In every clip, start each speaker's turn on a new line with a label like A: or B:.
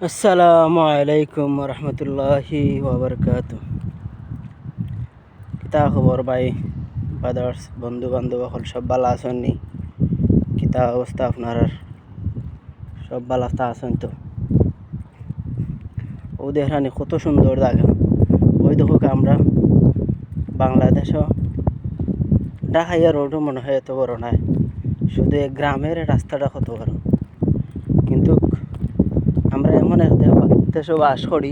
A: আসসালামু আলাইকুম রহমতুল্লাহি ওবরকাতু। কিতা খবর ভাই বাদার্স বন্ধু বান্ধব সকল সব ভালো আছেন নি? কিতা অবস্থা আপনার? সব ভালো আছেন তো? ও দেখরানি কত সুন্দর জায়গা। ওই দেখো আমরা বাংলাদেশও ঢাকাইয়া রোডও মনে হয় এত বড় নয়, শুধু এক গ্রামের রাস্তাটা কত বড়। কিন্তু আমরা এমন এক দেশে বাস করি,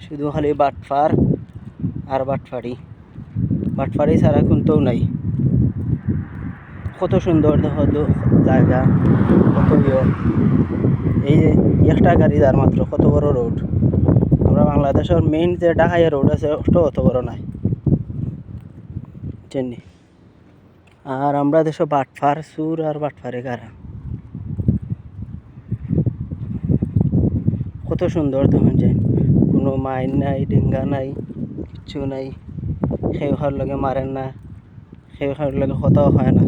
A: শুধু খালি বাটফার আর বাটফারি ছাড়া কোনটাও নাই। কত সুন্দর দেখো জায়গা, কত এই যে একটা গাড়ি যার মাত্র কত বড় রোড। আমরা বাংলাদেশের মেইন যে ঢাকাইয়া রোড আছে ওটাও অত বড় নাই চেন্নি। আর আমরা দেশে বাটফার সুর আর বাটফারে কারা কত সুন্দর তখন যে কোনো মাইন নাই, ডেঙ্গা নাই, কিচ্ছু নাই। সেই খাওয়ার লগে মারেন না, সেই খাওয়ার লগে কথাও হয় না।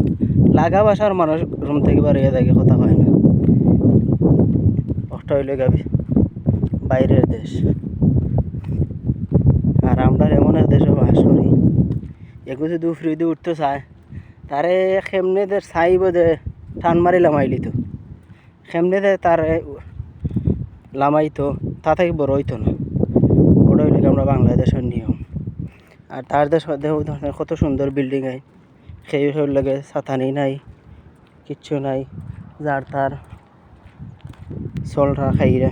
A: লাগা বাসার মানুষ রুম থেকে বাড়িয়ে থাকে, কথা হয় না। ওটা হইলে গাবি বাইরের দেশ, আর আমরা এমন এক দেশে বাস করি। এগু যদি উফরি দিয়ে উঠতে চায় তারে কেমনে দের চাইব যে টান মারি লামাইলি তো কেমনে দে তার লামাইতো, তা থেকে বড় হইতো না। ওটা হইলে আমরা বাংলাদেশের নিয়ম। আর তার দেশ কত সুন্দর বিল্ডিং হয়, সেই লাগে ছাতানি নাই, কিচ্ছু নাই, যার তার চলরা খাইরা